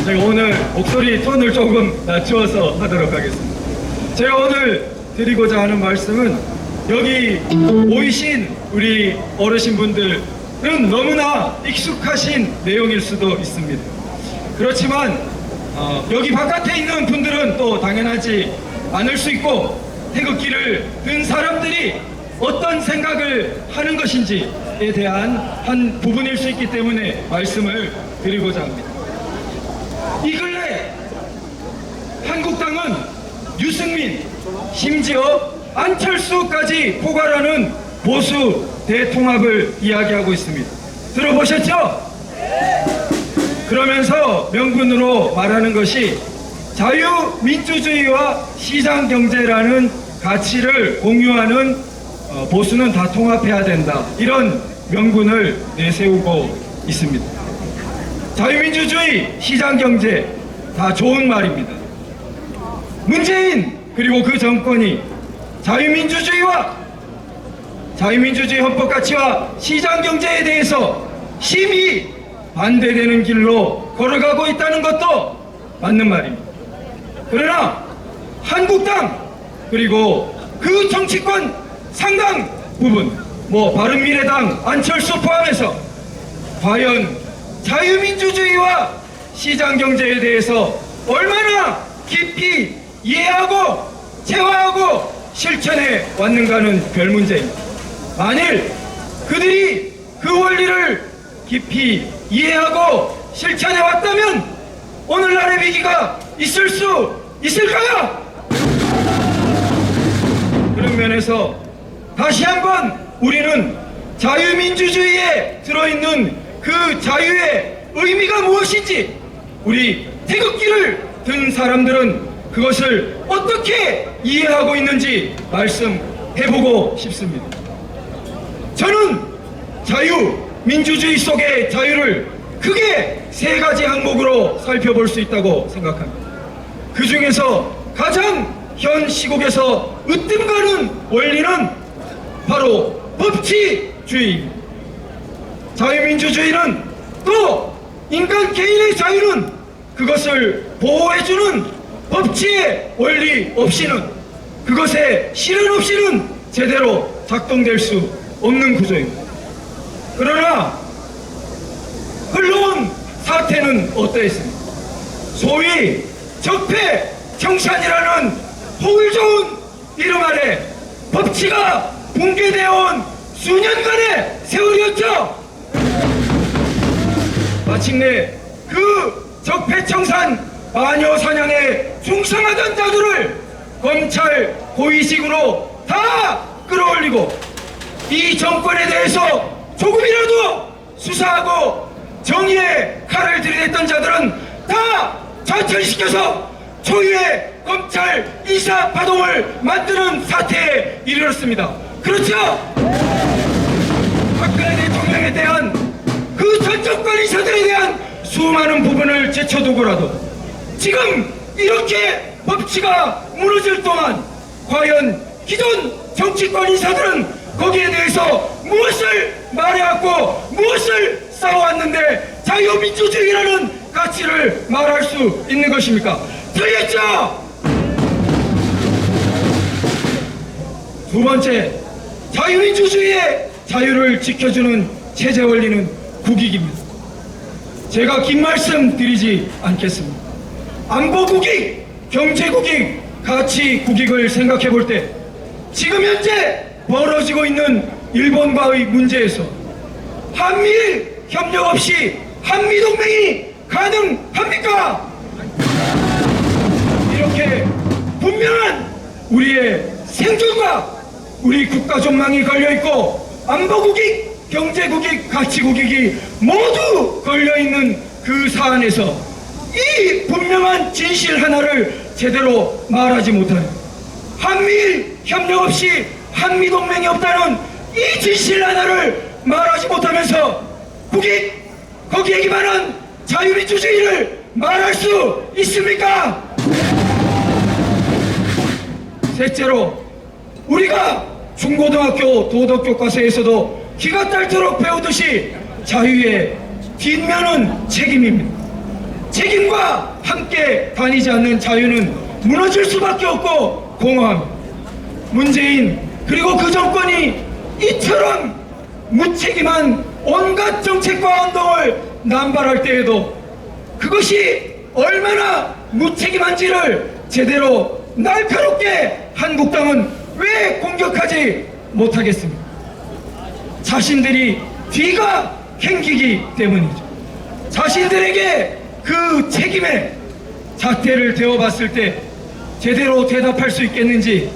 제가 오늘 목소리 톤을 조금 낮추어서 하도록 하겠습니다. 제가 오늘 드리고자 하는 말씀은 여기 모이신 우리 어르신분들은 너무나 익숙하신 내용일 수도 있습니다. 그렇지만 여기 바깥에 있는 분들은 또 당연하지 않을 수 있고 태극기를 든 사람들이 어떤 생각을 하는 것인지에 대한 한 부분일 수 있기 때문에 말씀을 드리고자 합니다. 이 근래 한국당은 유승민, 심지어 안철수까지 포괄하는 보수 대통합을 이야기하고 있습니다. 들어보셨죠? 그러면서 명분으로 말하는 것이 자유민주주의와 시장경제라는 가치를 공유하는 보수는 다 통합해야 된다, 이런 명분을 내세우고 있습니다. 자유민주주의, 시장경제 다 좋은 말입니다. 문재인 그리고 그 정권이 자유민주주의 헌법가치와 시장경제에 대해서 심히 반대되는 길로 걸어가고 있다는 것도 맞는 말입니다. 그러나 한국당 그리고 그 정치권 상당 부분, 바른미래당, 안철수 포함해서 과연 자유민주주의와 시장경제에 대해서 얼마나 깊이 이해하고 체화하고 실천해 왔는가는 별 문제입니다. 만일 그들이 그 원리를 깊이 이해하고 실천해 왔다면 오늘날의 위기가 있을 수 있을까요? 그런 면에서 다시 한번 우리는 자유민주주의에 들어있는 그 자유의 의미가 무엇인지, 우리 태극기를 든 사람들은 그것을 어떻게 이해하고 있는지 말씀해보고 싶습니다. 저는 자유민주주의 속의 자유를 크게 세 가지 항목으로 살펴볼 수 있다고 생각합니다. 그 중에서 가장 현 시국에서 으뜸가는 원리는 바로 법치주의입니다. 자유민주주의는 또 인간 개인의 자유는 그것을 보호해주는 법치의 원리 없이는, 그것의 실현 없이는 제대로 작동될 수 없는 구조입니다. 그러나 흘러온 사태는 어떠했습니까? 소위 적폐청산이라는 호울 좋은 이름 아래 법치가 붕괴되어 온 수년간의 세월이었죠. 마침내 그 적폐청산 마녀 사냥에 충성하던 자들을 검찰 고위직으로 다 끌어올리고 이 정권에 대해서 조금이라도 수사하고 정의의 칼을 들이댔던 자들은 다 좌천시켜서 초유의 검찰 인사 파동을 만드는 사태에 이르렀습니다. 그렇죠? 박근혜 대통령에 대한 그 전 정권 인사들에 대한 수많은 부분을 제쳐두고라도 지금 이렇게 법치가 무너질 동안 과연 기존 정치권 인사들은 거기에 대해서 무엇을 말해왔고 무엇을 싸워왔는데 자유민주주의라는 가치를 말할 수 있는 것입니까? 틀렸죠? 두 번째, 자유민주주의의 자유를 지켜주는 체제 원리는 국익입니다. 제가 긴 말씀 드리지 않겠습니다. 안보 국익, 경제 국익, 가치 국익을 생각해 볼 때 지금 현재 벌어지고 있는 일본과의 문제에서 한미일 협력 없이 한미동맹이 가능합니까? 이렇게 분명한 우리의 생존과 우리 국가 전망이 걸려있고 안보 국익, 경제 국익, 가치 국익이 모두 걸려있는 그 사안에서 이 분명한 진실 하나를 제대로 말하지 못하는, 한미일 협력 없이 한미동맹이 없다는 이 진실 하나를 말하지 못하면서 국익, 거기에 기반한 자유민주주의를 말할 수 있습니까? 셋째로, 우리가 중고등학교 도덕교과서에서도 기가 딸도록 배우듯이 자유의 뒷면은 책임입니다. 책임과 함께 다니지 않는 자유는 무너질 수밖에 없고 공허합니다. 문재인 그리고 그 정권이 이처럼 무책임한 온갖 정책과 운동을 남발할 때에도 그것이 얼마나 무책임한지를 제대로 날카롭게 한국당은 왜 공격하지 못하겠습니까? 자신들이 뒤가 캥기기 때문이죠. 자신들에게 그 책임에 잣대를 대어봤을 때 제대로 대답할 수 있겠는지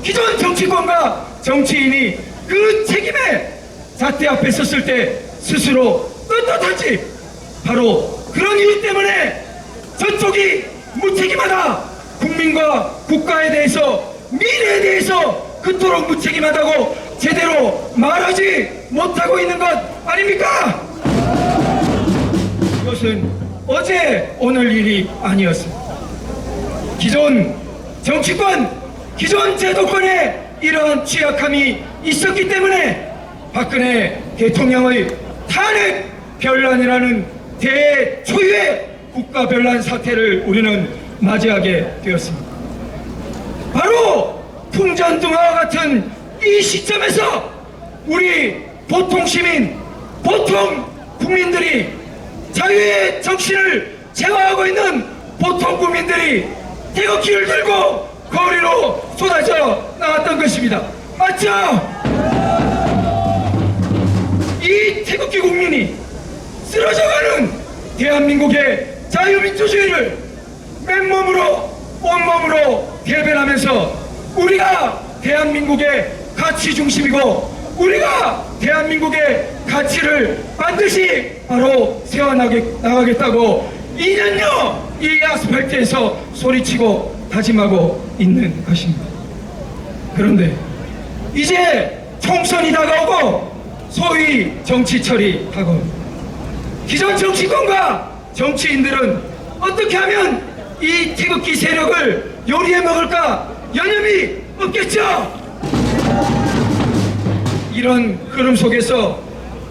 기존 정치권과 정치인이 그 책임에 잣대 앞에 섰을 때 스스로 떳떳한지 바로 그런 이유 때문에 저쪽이 무책임하다, 국민과 국가에 대해서 미래에 대해서 그토록 무책임하다고 제대로 말하지 못하고 있는 것 아닙니까? 이것은 어제 오늘 일이 아니었습니다. 기존 정치권, 기존 제도권에 이러한 취약함이 있었기 때문에 박근혜 대통령의 탄핵 변란이라는 대초유의 국가 변란 사태를 우리는 맞이하게 되었습니다. 바로 풍전등화와 같은 이 시점에서 우리 보통 시민, 보통 국민들이 자유의 정신을 제어하고 있는 보통 국민들이 태극기를 들고 거리로 쏟아져 나왔던 것입니다. 맞죠? 이 태극기 국민이 쓰러져가는 대한민국의 자유민주주의를 맨몸으로 온몸으로 대변하면서 우리가 대한민국의 가치 중심이고 우리가 대한민국의 가치를 반드시 바로 세워나가겠다고 2년여 이 아스팔트에서 소리치고 다짐하고 있는 것입니다. 그런데 이제 총선이 다가오고 소위 정치철이 다가옵니다. 기존 정치권과 정치인들은 어떻게 하면 이 태극기 세력을 요리해 먹을까 여념이 없겠죠. 이런 흐름 속에서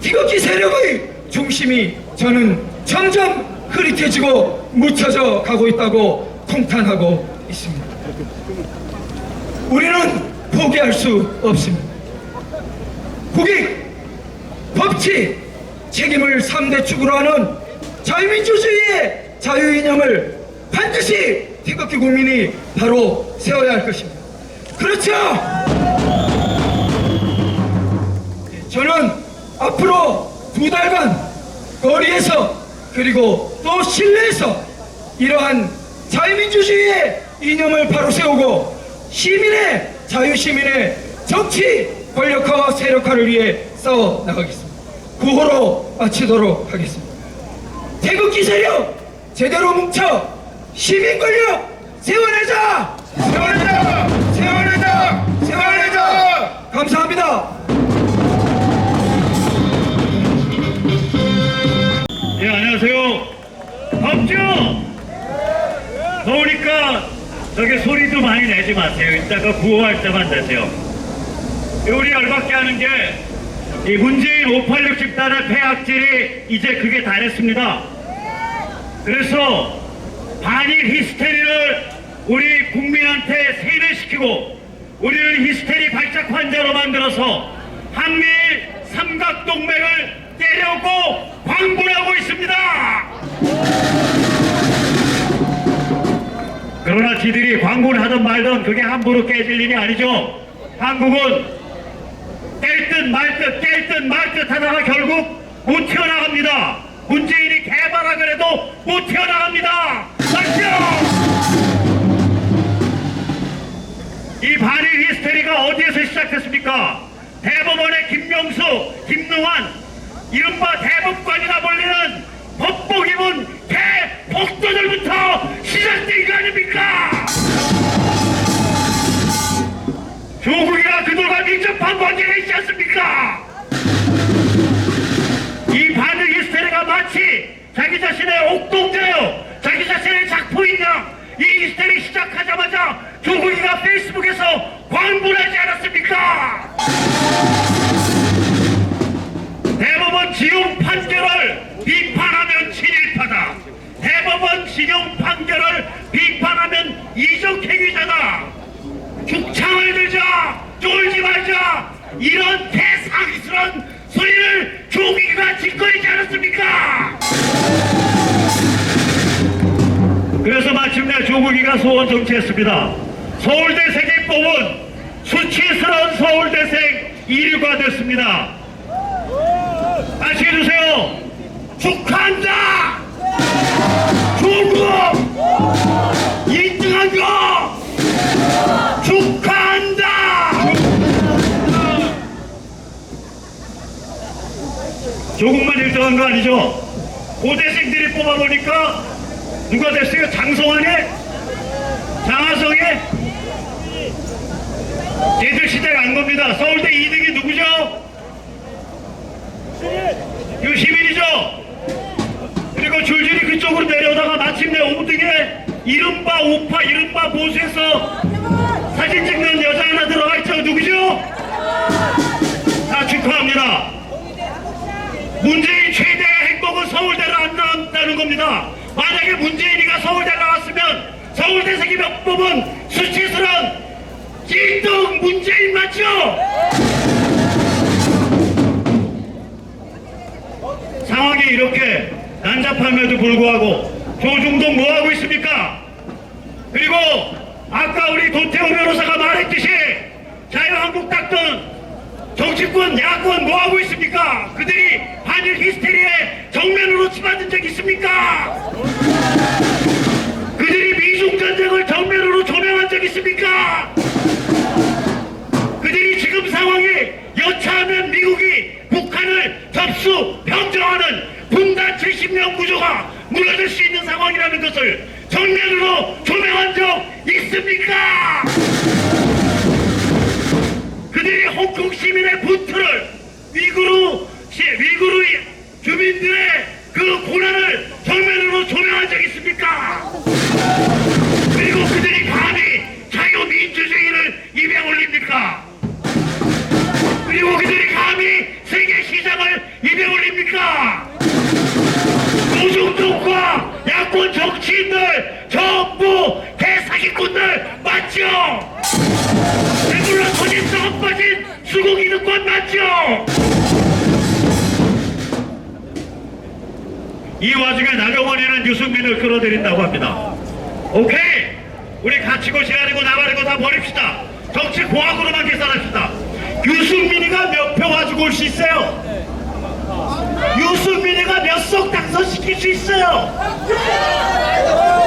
태극기 세력의 중심이 저는 점점 흐릿해지고 묻혀져 가고 있다고 통탄하고 있습니다. 우리는 포기할 수 없습니다. 국익, 법치, 책임을 3대 축으로 하는 자유민주주의의 자유이념을 반드시 태극기 국민이 바로 세워야 할 것입니다. 그렇죠? 저는 앞으로 2달간 거리에서 그리고 또 실내에서 이러한 자유민주주의의 이념을 바로 세우고 시민의 자유시민의 정치 권력화와 세력화를 위해 싸워 나가겠습니다. 구호로 마치도록 하겠습니다. 태극기 세력 제대로 뭉쳐 시민 권력 세워내자! 세워내자! 세워내자! 세워내자! 감사합니다. 예, 안녕하세요. 덥죠? 더우니까 저기 소리도 많이 내지 마세요. 이따가 구호할 때만 내세요. 우리 열받게 하는 게 이 문재인 586 집단의 폐악질이 이제 그게 다 됐습니다. 그래서 반일 히스테리를 우리 국민한테 세뇌시키고 우리를 히스테리 발작 환자로 만들어서 한미일 삼각동맹을 깨려고 광분하고 있습니다. 그러나 지들이 광분을 하든 말든 그게 함부로 깨질 일이 아니죠. 한국은 깰 듯 말 듯 하다가 결국 못 튀어나갑니다. 문재인이 개발하 그래도 못 튀어나갑니다. 맞죠? 이 반일 히스테리가 어디에서 시작됐습니까? 대법원의 김명수, 김능환, 이른바 대법관이라 불리는 법복 입은 개복도들부터 시작된 거 아닙니까? 조국이가 그들과 밀접한 관계가 있지 않습니까? 이 반일 히스테리가 마치 자기 자신의 옥동자요, 자기 자신의 작품이냐, 이 히스테리 시작하자마자 조국이가 페이스북에서 광분하지 않았습니까? 대법원 지용 판결을 비판하면 친일파다. 대법원 뽑아 정치했습니다. 서울대생이 뽑은 수치스러운 서울대생 1위가 됐습니다. 다시 해주세요. 축하한다. 조국 1등한 거 축하한다. 조국만 1등한 거 아니죠? 고대생들이 뽑아보니까 누가 됐어요? 장성환이? 장하성이? 쟤들 시대가 안 겁니다. 서울대 2등이 누구죠? 유시민이죠? 그리고 줄줄이 그쪽으로 내려오다가 마침내 5등에 이른바 우파, 이른바 보수에서 사진 찍는 여자 하나 들어가 있죠? 누구죠? 다 축하합니다. 문재인 최대의 행복은 서울대로 안 나온다는 겁니다. 만약에 문재인이가 서울대 나왔으면 서울대생이 몇 뽑은 수치스러운 1등 문재인 맞죠? 상황이 이렇게 난잡함에도 불구하고 조중동 뭐하고 있습니까? 그리고 아까 우리 도태우 변호사가 말했듯이 자유한국당은 정치권, 야권 뭐하고 있습니까? 그들이 한일 히스테리에 정면으로 치받은 적 있습니까? 그들이 미중전쟁을 정면으로 조명한 적 있습니까? 그들이 지금 상황이 여차하면 미국이 북한을 접수, 평정하는 분단 70년 구조가 무너질 수 있는 상황이라는 것을 정면으로 조명한 적 있습니까? 그들이 홍콩 시민의 분투를 위구르 주민들의 그 고난을 정면으로 조명한 적 있습니까? 그리고 그들이 감히 자유민주주의를 입에 올립니까? 그리고 그들이 감히 세계 시장을 입에 올립니까? 노중독과 야권 정치인들 전부 개사기꾼들 맞죠? 배불러 터진 썩 빠진 수고기득권 맞죠? 이 와중에 나경원이는 유승민을 끌어들인다고 합니다. 오케이, 우리 가치고 지랄이고 나발이고 다 버립시다. 정치 공학으로만 계산합시다. 유승민이가 몇 표 가지고 올 수 있어요? 유승민이가 몇 석 당선시킬 수 있어요?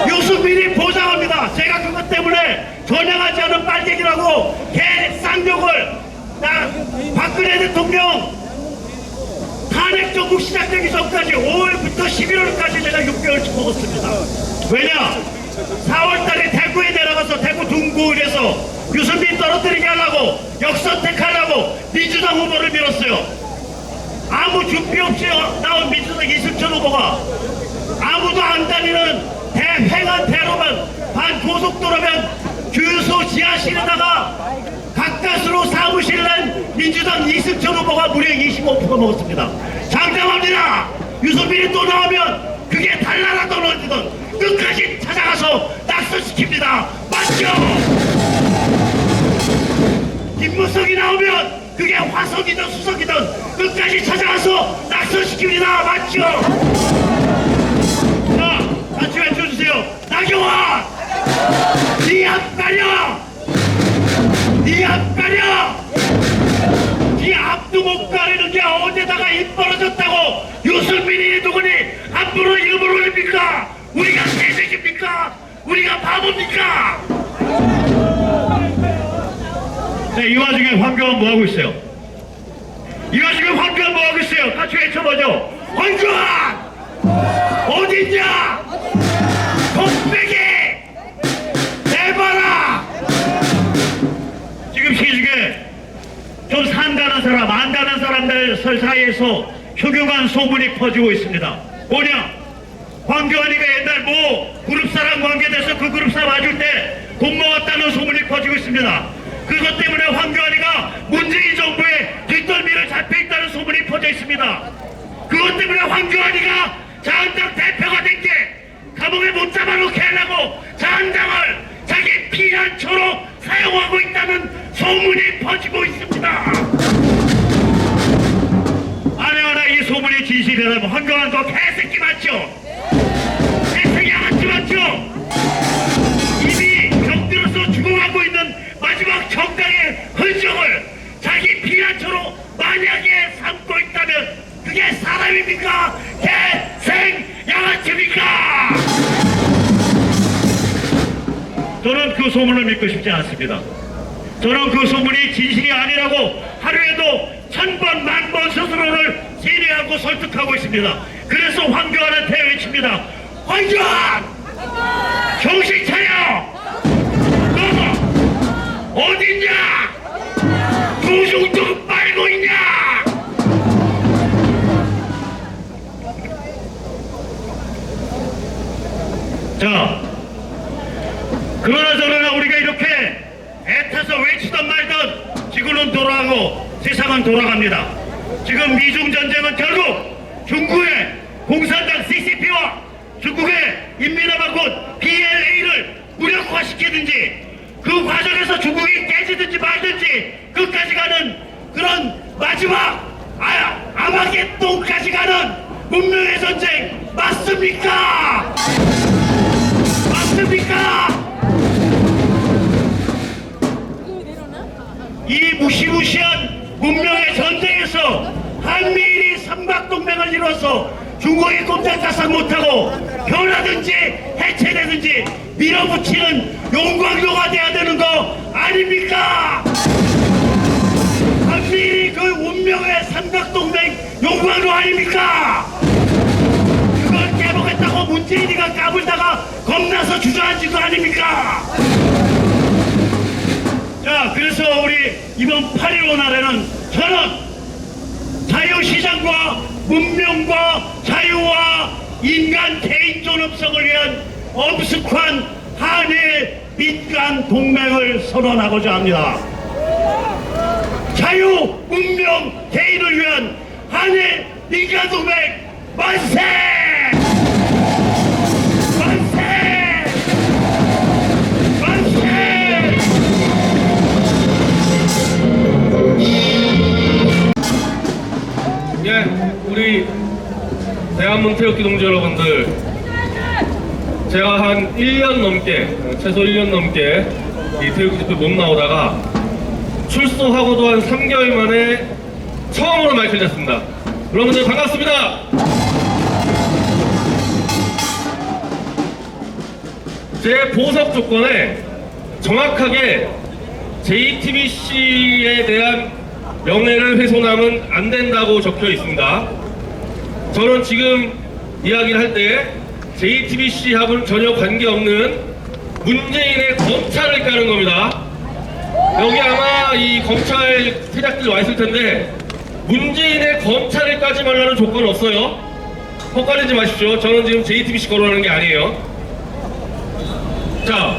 유승민이 보장합니다. 제가 그것 때문에 전향하지 않은 빨갱이라고 개 쌍욕을 박근혜 대통령 탄핵 정국 시작되기 전까지 5월부터 11월까지 제가 6개월씩 먹었습니다. 왜냐? 4월달에 대구에 내려가서 대구 둥구에서 유승민 떨어뜨리게 하려고 역선택하려고 민주당 후보를 밀었어요. 아무 준비 없이 나온 민주당 이승철 후보가 아무도 안 다니는 횡한 대로만 반고속도로면 주유소 지하실에다가 가까스로 사무실 낸 민주당 이승철 후보가 무려 25% 먹었습니다. 장담합니다. 유승민이 또 나오면 그게 달나라든 어디든 끝까지 찾아가서 낙선시킵니다. 맞죠? 김무성이 나오면 그게 화성이든 수성이든 끝까지 찾아가서 낙선시킵니다. 맞죠? 자, 같이 외쳐주세요. 나경원! 니 앞 가려! 니 앞 가려! 니 앞도 못 가리는 게 어디다가 입 벌어졌다고 유승민이 누구니 함부로 이름을 올립니까? 우리가 개새끼입니까? 우리가 바보입니까? 네, 이 와중에 황교안 뭐하고 있어요? 이 와중에 황교안 뭐하고 있어요? 같이 외쳐보죠. 황교안! 어딨냐? 곱빼기! 내봐라! 지금 시중에 좀 산다는 사람, 안다는 사람들 사이에서 흉흉한 소문이 퍼지고 있습니다. 뭐냐? 황교안이가 옛날 뭐 그룹사랑 관계돼서 그 그룹사 맞을 때 돈 모았다는 소문이 퍼지고 있습니다. 그것 때문에 황교안이가 문재인 정부의 뒷덜미를 잡혀있다는 소문이 퍼져 있습니다. 그것 때문에 황교안이가 자한당 대표가 된 게 감옥에 못 잡아놓게 하려고 자한당을 자기 피난처로 사용하고 있다는 소문이 퍼지고 있습니다. 만에 이 소문이 진실이라면 황교안 그 개새끼 맞죠? 개새끼 양아치 맞죠? 이미 사람입니까? 개생 양아치입니까? 저는 그 소문을 믿고 싶지 않습니다. 저는 그 소문이 진실이 아니라고 하루에도 1000번, 10,000번 스스로를 세뇌하고 설득하고 있습니다. 그래서 황교안한테 외칩니다. 황교안! 정신 차려! 너 어딨냐? 조중동 빨고 있냐? 자, 그러나 저러나 우리가 이렇게 애타서 외치던 말던 지구는 돌아가고 세상은 돌아갑니다. 지금 미중전쟁은 결국 중국의 공산당 CCP와 중국의 인민화방군 PLA를 무력화시키든지 그 과정에서 중국이 깨지든지 말든지 끝까지 가는 그런 마지막 아마겟돈까지 가는 문명의 전쟁 맞습니까? 맞습니까? 이 무시무시한 문명의 전쟁에서 한미일이 삼각동맹을 이뤄서 중국이 꼼짝달싹 못하고 변하든지 해체되든지 밀어붙이는 용광로가 돼야 되는 거 아닙니까? 한미일이 그 운명의 삼각동맹 용광로 아닙니까? 그걸 깨보겠다고 문재인이가 까불다가 겁나서 주저앉은 거 아닙니까? 자, 그래서 우리 이번 8.15 날에는 저는 자유시장과 문명과 자유와 인간 개인 존엄성을 위한 엄숙한 한일 민간 동맹을 선언하고자 합니다. 자유, 문명, 개인을 위한 한일 민간 동맹 만세! 만세! 만세! 예, 우리 대한문 태극기 동지 여러분들, 제가 한 1년 넘게, 최소 1년 넘게 이 태극기 집회 못 나오다가 출소하고도 한 3개월 만에 처음으로 마이크를 잡습니다. 여러분들 반갑습니다. 제 보석 조건에 정확하게 JTBC에 대한 명예를 훼손하면 안 된다고 적혀 있습니다. 저는 지금 이야기를 할 때 JTBC하고는 전혀 관계없는 문재인의 검찰을 까는 겁니다. 여기 아마 이 검찰 태작들 와 있을 텐데 문재인의 검찰을 까지 말라는 조건은 없어요. 헛갈리지 마십시오. 저는 지금 JTBC 거론하는 게 아니에요. 자,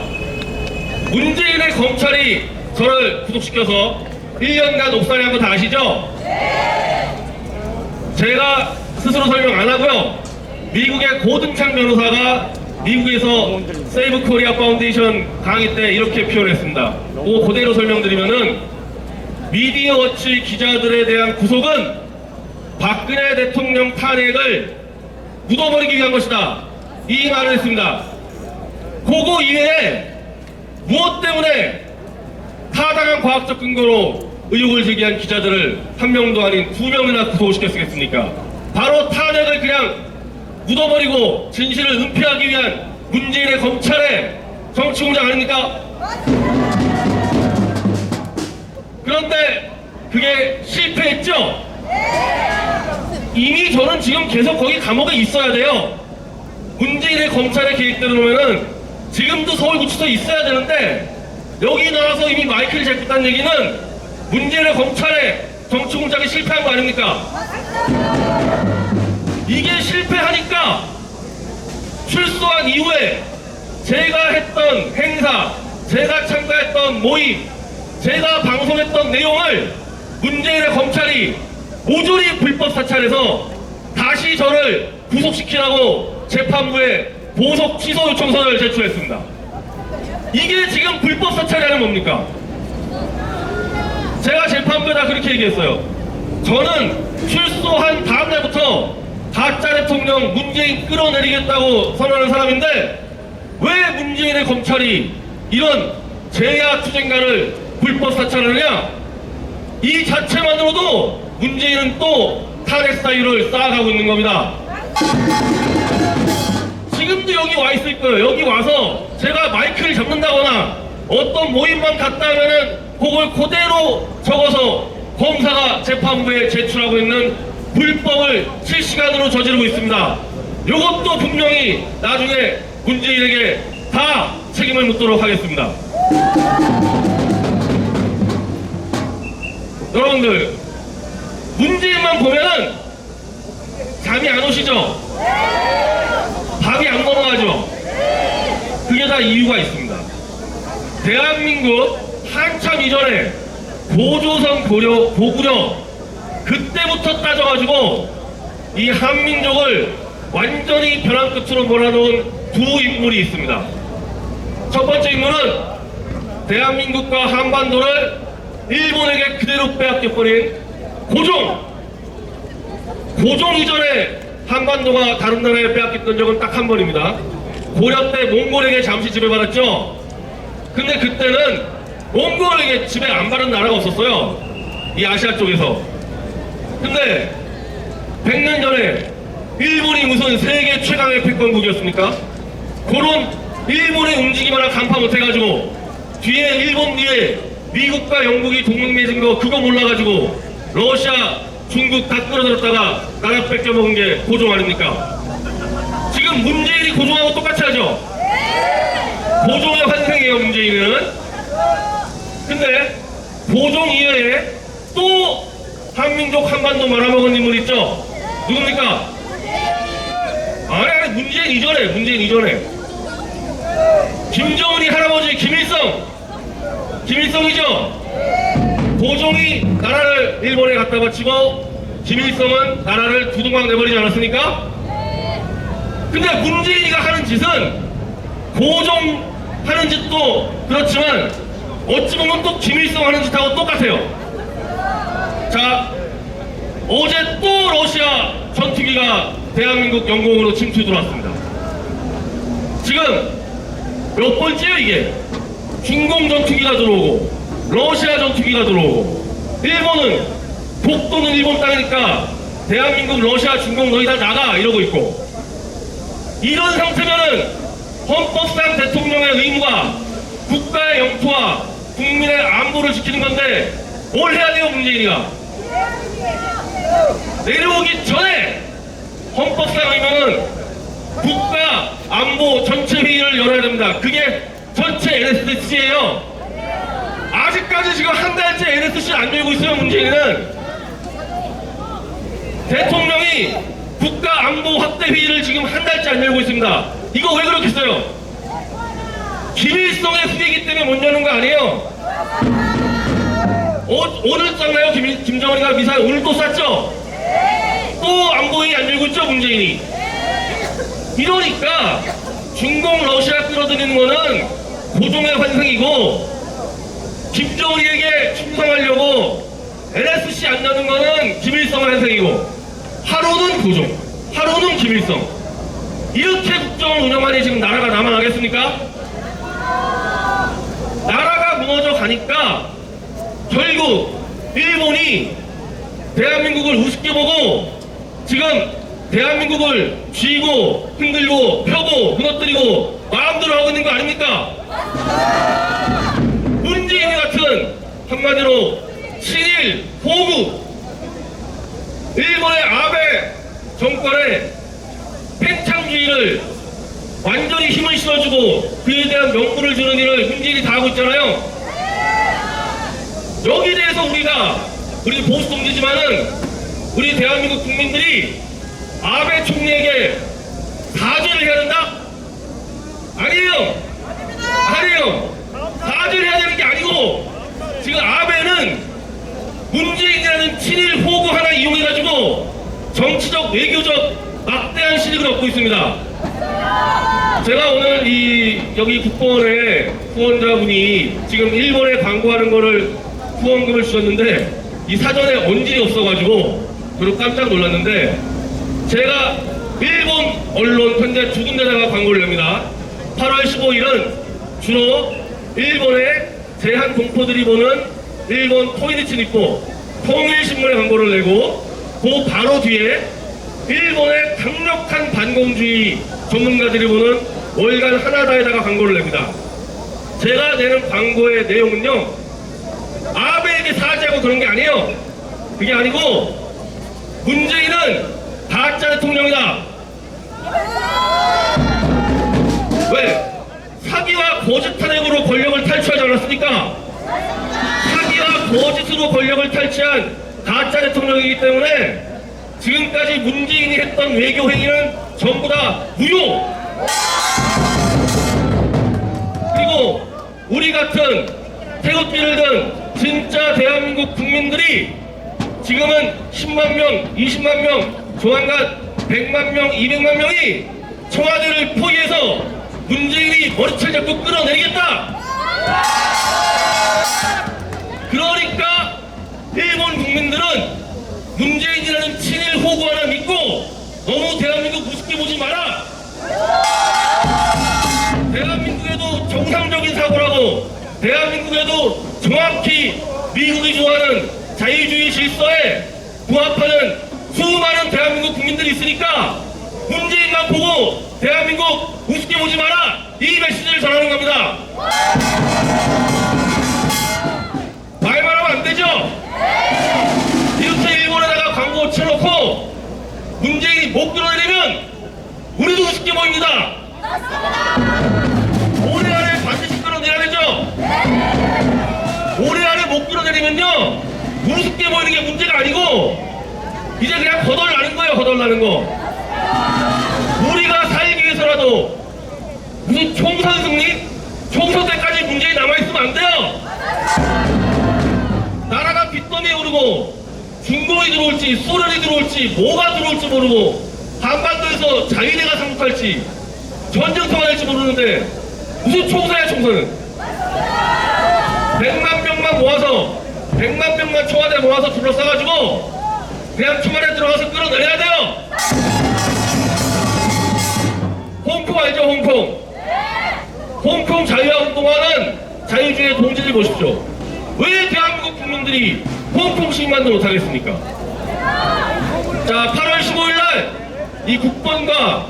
문재인의 검찰이 저를 구속시켜서 1년간 옥살이한 거 다 아시죠? 제가 스스로 설명 안 하고요. 미국의 고등창 변호사가 미국에서 세이브 코리아 파운데이션 강의 때 이렇게 표현했습니다. 그거 그대로 설명드리면은 미디어 워치 기자들에 대한 구속은 박근혜 대통령 탄핵을 묻어버리기 위한 것이다. 이 말을 했습니다. 그거 이외에 무엇 때문에 타당한 과학적 근거로 의혹을 제기한 기자들을 한 명도 아닌 2명이나 구속을 시켰겠습니까? 바로 탄핵을 그냥 묻어버리고 진실을 은폐하기 위한 문재인의 검찰의 정치공작 아닙니까? 그런데 그게 실패했죠? 이미 저는 지금 계속 거기 감옥에 있어야 돼요. 문재인의 검찰의 계획대로 놓으면은 지금도 서울구치소에 있어야 되는데 여기 나와서 이미 마이크를 잡고 있다는 얘기는 문재인의 검찰의 정치공작이 실패한 거 아닙니까? 이게 실패하니까 출소한 이후에 제가 했던 행사, 제가 참가했던 모임, 제가 방송했던 내용을 문재인의 검찰이 모조리 불법 사찰해서 다시 저를 구속시키라고 재판부에 보석 취소 요청서를 제출했습니다. 이게 지금 불법 사찰이라는 뭡니까? 제가 재판부에다 그렇게 얘기했어요. 저는 출소한 다음 날부터 가짜 대통령 문재인 끌어내리겠다고 선언하는 사람인데 왜 문재인의 검찰이 이런 제야 투쟁가를 불법 사찰하느냐? 이 자체만으로도 문재인은 또 탄핵 사유를 쌓아가고 있는 겁니다. 지금도 여기 와 있을 거예요. 여기 와서 제가 마이크를 잡는다거나 어떤 모임만 갔다 하면은 그걸 그대로 적어서 검사가 재판부에 제출하고 있는 불법을 실시간으로 저지르고 있습니다. 이것도 분명히 나중에 문재인에게 다 책임을 묻도록 하겠습니다. 여러분들, 문재인만 보면은 잠이 안 오시죠? 밥이 안 넘어가죠? 그게 다 이유가 있습니다. 대한민국 한참 이전에 고조선 고구려 그때부터 따져가지고 이 한민족을 완전히 벼랑 끝으로 몰아놓은 두 인물이 있습니다. 첫 번째 인물은 대한민국과 한반도를 일본에게 그대로 빼앗겨버린 고종 이전에 한반도가 다른 나라에 빼앗겼던 적은 딱 한 번입니다. 고려 때 몽골에게 잠시 지배받았죠. 근데 그때는 몽골에게 지배 안 받은 나라가 없었어요. 이 아시아 쪽에서. 근데 100년 전에 일본이 무슨 세계 최강의 패권국이었습니까? 그런 일본의 움직임 하나 간파 못해가지고 뒤에 일본 뒤에 미국과 영국이 동맹 맺은 거 그거 몰라가지고 러시아, 중국 다 끌어들였다가 나라 뺏겨먹은 게 고종 아닙니까? 지금 문재인이 고종하고 똑같이 하죠? 고종의 환생이에요, 문재인은. 근데 고종 이외에 또 한민족 한반도 말아먹은 인물 있죠? 누굽니까? 아니, 문재인 이전에 김정은이 할아버지 김일성이죠? 고종이 나라를 일본에 갖다 바치고 김일성은 나라를 두동강 내버리지 않았습니까? 근데 문재인이가 하는 짓은 고종 하는 짓도 그렇지만 어찌 보면 또 김일성 하는 짓하고 똑같아요. 자, 어제 또 러시아 전투기가 대한민국 영공으로 침투 들어왔습니다. 지금 몇 번째요 이게? 중공 전투기가 들어오고 러시아 전투기가 들어오고 일본은 독도는 일본 땅이니까 대한민국, 러시아, 중공 너희 다 나가 이러고 있고 이런 상태면은 헌법상 대통령의 의무가 국가의 영토와 국민의 안보를 지키는 건데 뭘 해야 돼요 문재인이가? 내려오기 전에 헌법상 의무는 국가 안보 전체 회의를 열어야 됩니다. 그게 전체 NSC예요. 아직까지 지금 한 달째 NSC 안 열고 있어요. 문재인은 대통령이 국가 안보 확대 회의를 지금 한 달째 안 열고 있습니다. 이거 왜 그렇겠어요? 김일성의 후계이기 때문에 못 여는 거 아니에요? 오늘 쐈나요? 김정은이가 미사일 오늘 또 쐈죠? 또 안보회의 안 열고 있죠 문재인이? 이러니까 중공 러시아 끌어들이는 거는 고종의 환승이고 김정은이에게 충성하려고 NSC 안 여는 거는 김일성의 환승이고 하루는 고종, 하루는 김일성. 이렇게 국정을 운영하니 지금 나라가 남아나겠습니까? 나라가 무너져 가니까 결국 일본이 대한민국을 우습게 보고 지금 대한민국을 쥐고 흔들고 펴고 무너뜨리고 마음대로 하고 있는 거 아닙니까? 문재인 같은 한마디로 친일 호국 일본의 아베 정권의 팽창주의를 완전히 힘을 실어주고 그에 대한 명분을 주는 일을 문재인이 다 하고 있잖아요. 여기에 대해서 우리 보수 동지지만은 우리 대한민국 국민들이 아베 총리에게 사죄를 해야 된다? 아니에요. 사죄를 해야 되는 게 아니고 지금 아베는 문재인이라는 친일 호구 하나 이용해가지고 정치적 외교적 막대한 실익을 얻고 있습니다. 제가 오늘 여기 국보원에 후원자분이 지금 일본에 광고하는 거를 후원금을 주셨는데 이 사전에 언질이 없어가지고 그리고 깜짝 놀랐는데 제가 일본 언론 현재 두 군데다가 광고를 냅니다. 8월 15일은 주로 일본의 제한 동포들이 보는 일본 토이니치 니포 통일신문에 광고를 내고 그 바로 뒤에 일본의 강력한 반공주의 전문가들이 보는 월간 하나다에다가 광고를 냅니다. 제가 내는 광고의 내용은요, 아베에게 사죄하고 그런 게 아니에요. 그게 아니고 문재인은 가짜 대통령이다. 왜? 사기와 거짓 탄핵으로 권력을 탈취하지 않았습니까? 사기와 거짓으로 권력을 탈취한 가짜 대통령이기 때문에 지금까지 문재인이 했던 외교 행위는 전부 다 무효. 그리고 우리 같은 태극기를 든 진짜 대한민국 국민들이 지금은 10만 명, 20만 명, 조만간 100만 명, 200만 명이 청와대를 포위해서 문재인이 머리채 잡고 끌어내리겠다. 그러니까 일본 국민들은 문재인이라는 친일 호구 하나 믿고 너무 대한민국 우습게 보지 마라. 대한민국에도 정상적인 사고라고, 대한민국에도 정확히 미국이 좋아하는 자유주의 질서에 부합하는 수많은 대한민국 국민들이 있으니까 문재인만 보고 대한민국 우습게 보지 마라, 이 메시지를 전하는 겁니다. 말만 하면 안 되죠? 이렇게 일본에다가 광고 쳐놓고 문재인이 못 끌어내리면 우리도 우습게 보입니다. 올해 안에 반드시 끌어내야 되죠? 올해 안에 못 끌어내리면요, 우습게 보이는 게 문제가 아니고 이제 그냥 거덜나는 거예요. 거덜나는 거. 우리가 살기 위해서라도 무슨 총선 승리? 총선 때까지 문재인 남아있으면 안 돼요. 나라가 빚더미에 오르고 중공이 들어올지 소련이 들어올지 뭐가 들어올지 모르고 한반도에서 자위대가 상륙할지 전쟁터가 될지 모르는데 무슨 총선이야 총선은. 100만 명만 모아서 100만 명만 청와대 모아서 둘러싸가지고 그냥 청와대 들어가서 끌어내려야 돼요. 홍콩 알죠? 홍콩. 홍콩 자유화 운동하는 자유주의 동지들 보십시오. 왜 대한민국 국민들이 홍콩 시민만도 못하겠습니까? 자, 8월 15일날 이 국번과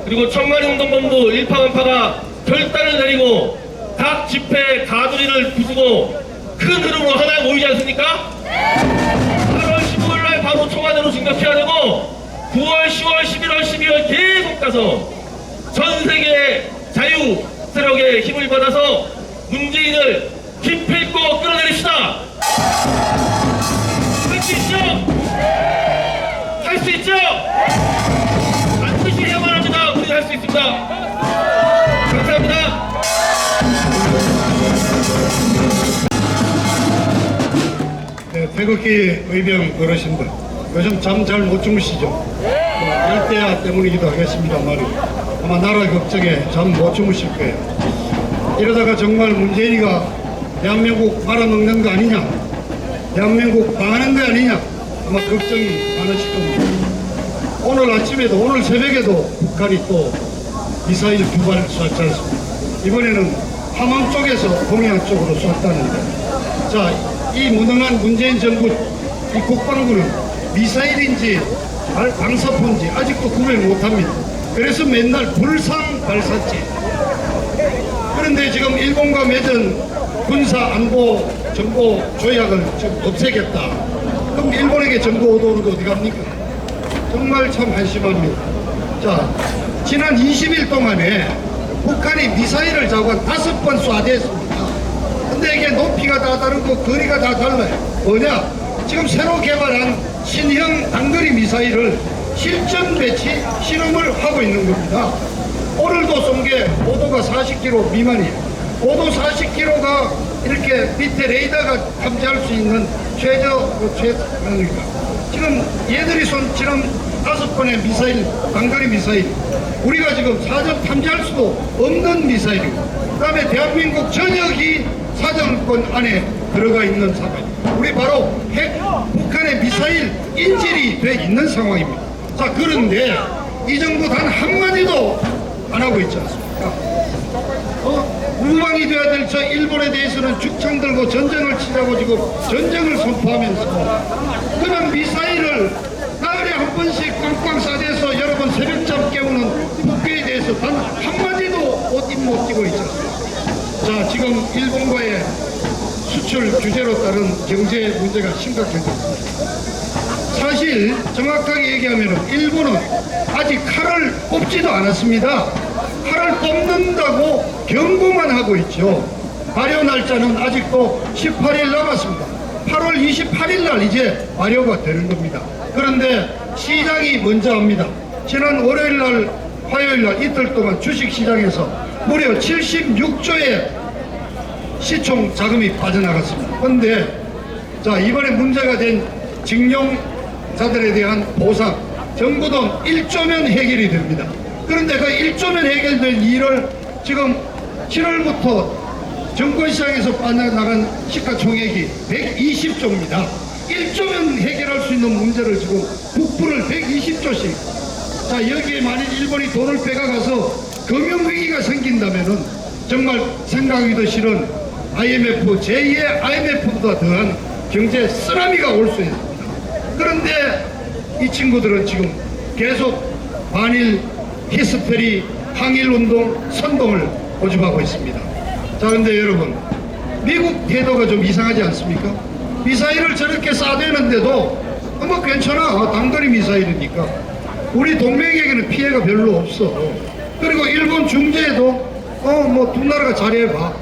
그리고 천만운동본부 일파만파가 결단을 내리고 각 집회 가두리를 부수고 큰 흐름으로 하나에 모이지 않습니까? 8월 15일날 바로 청와대로 진격해야 되고 9월, 10월, 11월, 12월 계속 가서 전 세계의 자유 세력의 힘을 받아서 문재인을 기필코 끌어내립시다. 할 수 있죠? 할 수 있죠? 반드시 해야만 합니다. 우리 할 수 있습니다. 감사합니다. 네, 태극기 의병 어르신들, 요즘 잠 잘 못 주무시죠? 열대야 때문이기도 하겠습니다만 아마 나라 걱정에 잠 못 주무실 거예요. 이러다가 정말 문재인이가 대한민국 말아먹는 거 아니냐, 대한민국 망하는 거 아니냐, 아마 걱정이 많으실 겁니다. 오늘 아침에도, 오늘 새벽에도 북한이 또 미사일 두 발 쐈지 않습니까? 이번에는 함흥 쪽에서 동해안 쪽으로 쐈다는데, 자, 이 무능한 문재인 정부, 이 국방부는 미사일인지 방사포인지 아직도 구별 못합니다. 그래서 맨날 불상 발사체. 그런데 지금 일본과 맺은 군사 안보 정보 조약을 지금 없애겠다. 그럼 일본에게 정보 오도는 거 어디 갑니까? 정말 참 한심합니다. 자, 지난 20일 동안에 북한이 미사일을 자고 한 5번 쏴댔습니다. 근데 이게 높이가 다 다르고 거리가 다 달라요. 뭐냐? 지금 새로 개발한 신형 단거리 미사일을 실전 배치 실험을 하고 있는 겁니다. 오늘도 쏜 게 고도가 40km 미만이에요. 고도 40km가 이렇게 밑에 레이더가 탐지할 수 있는 최저입니다. 지금 얘들이 쏜 지금 5번의 미사일, 단거리 미사일, 우리가 지금 사전 탐지할 수도 없는 미사일이고, 그 다음에 대한민국 전역이 사정권 안에 들어가 있는 상황입니다. 우리 바로 북한의 미사일 인질이 돼 있는 상황입니다. 자, 그런데 이 정부 단 한마디도 안 하고 있지 않습니까? 우방이 돼야 될 저 일본에 대해서는 죽창 들고 전쟁을 치자고 지금 전쟁을 선포하면서 그런 미사일을 번씩 꽝꽝 싸대서 여러분 새벽잠 깨우는 국회에 대해서 단 한마디도 옷 입못 끼고 있었어요. 자, 지금 일본과의 수출 규제로 따른 경제 문제가 심각해졌습니다. 사실 정확하게 얘기하면 일본은 아직 칼을 뽑지도 않았습니다. 칼을 뽑는다고 경고만 하고 있죠. 발효 날짜는 아직도 18일 남았습니다. 8월 28일 날 이제 발효가 되는 겁니다. 그런데 시장이 먼저 합니다. 지난 월요일 날, 화요일 날 이틀 동안 주식시장에서 무려 76조의 시총 자금이 빠져나갔습니다. 그런데 자, 이번에 문제가 된 징용자들에 대한 보상, 정부 돈 1조면 해결이 됩니다. 그런데 그 1조면 해결된 일을 지금 7월부터 정권시장에서 빠져나간 시가총액이 120조입니다. 1조면 해결할 수 있는 문제를 지금 국부를 120조씩. 자, 여기에 만일 일본이 돈을 빼가가서 금융위기가 생긴다면은 정말 생각하기도 싫은 IMF, 제2의 IMF보다 더한 경제 쓰나미가 올 수 있습니다. 그런데 이 친구들은 지금 계속 반일 히스테리, 항일운동, 선동을 고집하고 있습니다. 자, 근데 여러분, 미국 태도가 좀 이상하지 않습니까? 미사일을 저렇게 쏴대는데도 뭐 괜찮아, 단거리 미사일이니까 우리 동맹에게는 피해가 별로 없어. 그리고 일본 중재에도 뭐 두 나라가 잘해봐.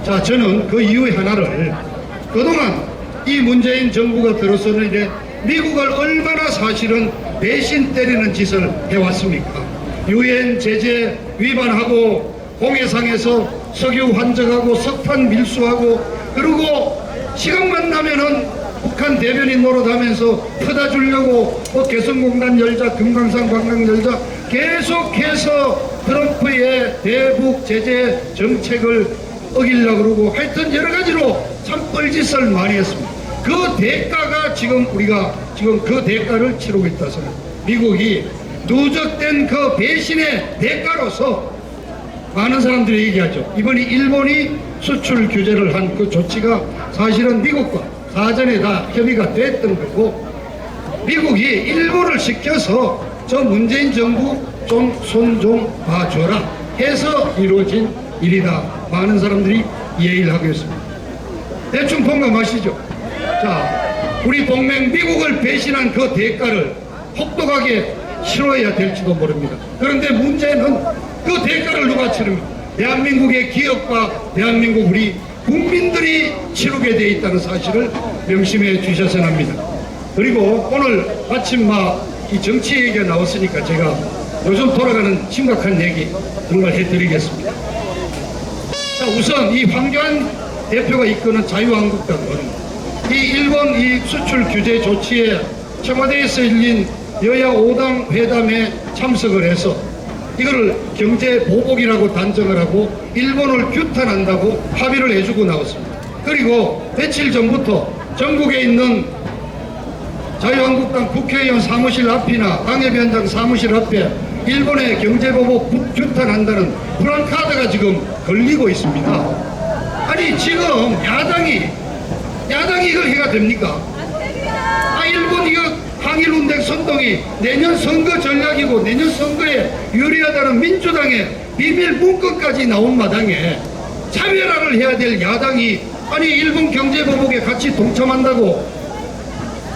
자, 저는 그 이유의 하나를 그동안 이 문재인 정부가 들어서는 이래 미국을 얼마나 사실은 배신 때리는 짓을 해왔습니까? 유엔 제재 위반하고 공해상에서 석유 환적하고 석탄 밀수하고, 그리고 시간만 나면은 북한 대변인 노릇하면서 퍼다 주려고 개성공단 열자, 금강산 관광 열자, 계속해서 트럼프의 대북 제재 정책을 어기려고 그러고 하여튼 여러 가지로 참 뻘짓을 많이 했습니다. 그 대가가 지금 우리가 지금 그 대가를 치르고 있다 생각합니다. 미국이 누적된 그 배신의 대가로서 많은 일본이 얘기하죠. 이번에 일본이 수출 규제를 한 그 조치가 사실은 미국과 사전에 다 협의가 됐던 거고, 미국이 일본을 시켜서 저 문재인 정부 좀 손 좀 봐줘라 해서 이루어진 일이다. 많은 사람들이 이해를 하고 있습니다. 대충 공감하시죠? 자, 우리 동맹 미국을 배신한 그 대가를 혹독하게 치러야 될지도 모릅니다. 그런데 문제는 그 대가를 누가 치릅니까? 대한민국의 기업과 대한민국 우리 국민들이 치르게 돼 있다는 사실을 명심해 주셔야 합니다. 그리고 오늘 아침 이 정치 얘기가 나왔으니까 제가 요즘 돌아가는 심각한 얘기 정말 해드리겠습니다. 자, 우선 이 황교안 대표가 이끄는 자유한국당은 이 일본 이 수출 규제 조치에 청와대에서 열린 여야 5당 회담에 참석을 해서 이거를 경제 보복이라고 단정을 하고 일본을 규탄한다고 합의를 해주고 나왔습니다. 그리고 며칠 전부터 전국에 있는 자유한국당 국회의원 사무실 앞이나 당협위원장 사무실 앞에 일본의 경제보복 규탄한다는 플랜카드가 지금 걸리고 있습니다. 아니 지금 야당이 이걸 해가 됩니까? 일본 이거 항일운동 선동이 내년 선거 전략이고 내년 선거에 유리하다는 민주당의 비밀 문건까지 나온 마당에 차별화를 해야 될 야당이 일본 경제보복에 같이 동참한다고,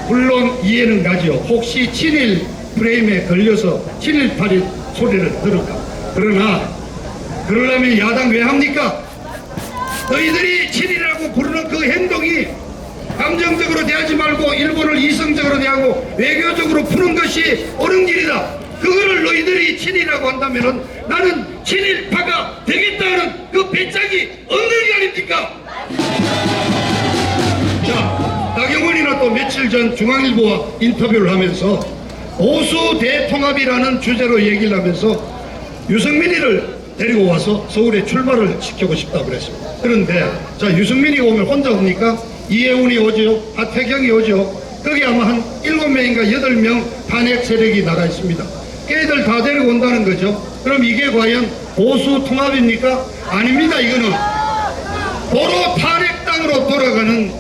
물론 이해는 가죠. 혹시 친일 프레임에 걸려서 친일파리 소리를 들을까. 그러나 그러려면 야당 왜 합니까? 너희들이 친일이라고 부르는 그 행동이 감정적으로 대하지 말고 일본을 이성적으로 대하고 외교적으로 푸는 것이 옳은 길이다. 그거를 너희들이 친일이라고 한다면은 나는 친일파가 되겠다는 그 배짱이 없는 게 아닙니까? 자, 나경원이나 또 며칠 전 중앙일보와 인터뷰를 하면서 보수 대통합이라는 주제로 얘기를 하면서 유승민이를 데리고 와서 서울에 출마를 시키고 싶다고 그랬습니다. 그런데 자, 유승민이 오면 혼자 옵니까? 이해운이 오죠. 하태경이 오죠. 거기 아마 한 7명인가 8명 탄핵 세력이 나가 있습니다. 걔들 다 데리고 온다는 거죠. 그럼 이게 과연 보수 통합입니까? 아닙니다. 이거는 도로 탄핵당으로 돌아가는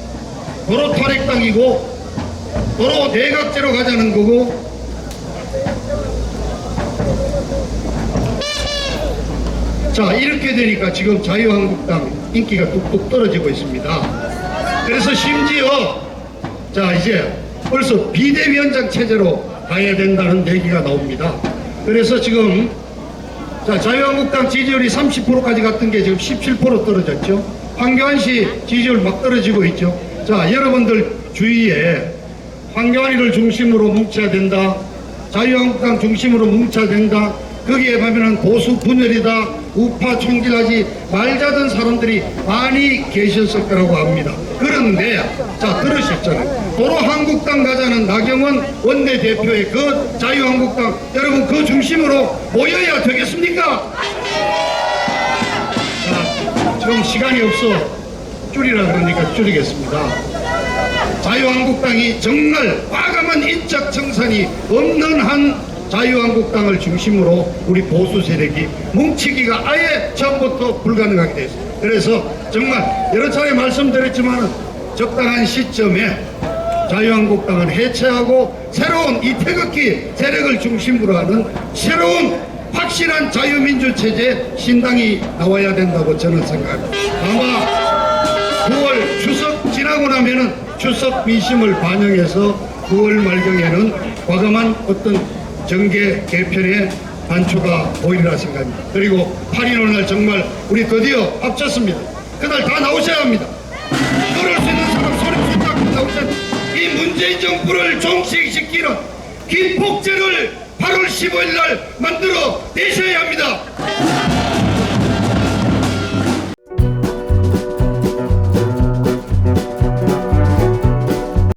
도로 탄핵당이고 도로 내각제로 가자는 거고, 자, 이렇게 되니까 지금 자유한국당 인기가 뚝뚝 떨어지고 있습니다. 그래서 심지어 자, 이제 벌써 비대위원장 체제로 가야 된다는 얘기가 나옵니다. 그래서 지금 자, 자유한국당 지지율이 30%까지 갔던 게 지금 17% 떨어졌죠. 황교안 씨 지지율 막 떨어지고 있죠. 자, 여러분들 주위에 황교안이를 중심으로 뭉쳐야 된다, 자유한국당 중심으로 뭉쳐야 된다, 거기에 보면은 보수 분열이다, 우파 총질하지 말자던 사람들이 많이 계셨을 거라고 합니다. 그런데 자, 들으셨잖아요. 도로 한국당 가자는 나경원 원내대표의 그 자유한국당, 여러분 그 중심으로 모여야 되겠습니까? 자, 지금 시간이 없어 줄이라 그러니까 줄이겠습니다. 자유한국당이 정말 과감한 인적 청산이 없는 한 자유한국당을 중심으로 우리 보수 세력이 뭉치기가 아예 처음부터 불가능하게 됐습니다. 그래서 정말 여러 차례 말씀드렸지만 적당한 시점에 자유한국당을 해체하고 새로운 이 태극기 세력을 중심으로 하는 새로운 확실한 자유민주 체제 신당이 나와야 된다고 저는 생각합니다. 아마 9월 추석 지나고 나면은 추석 민심을 반영해서 9월 말경에는 과감한 어떤 정계 개편의 단초가 보이리라 생각합니다. 그리고 8.15 날 정말 우리 드디어 합쳤습니다. 그날 다 나오셔야 합니다. 그럴 수 있는 사람 소리 딱 나오셔야 합니다. 이 문재인 정부를 종식시키는 김폭제를 8월 15일 날 만들어 내셔야 합니다.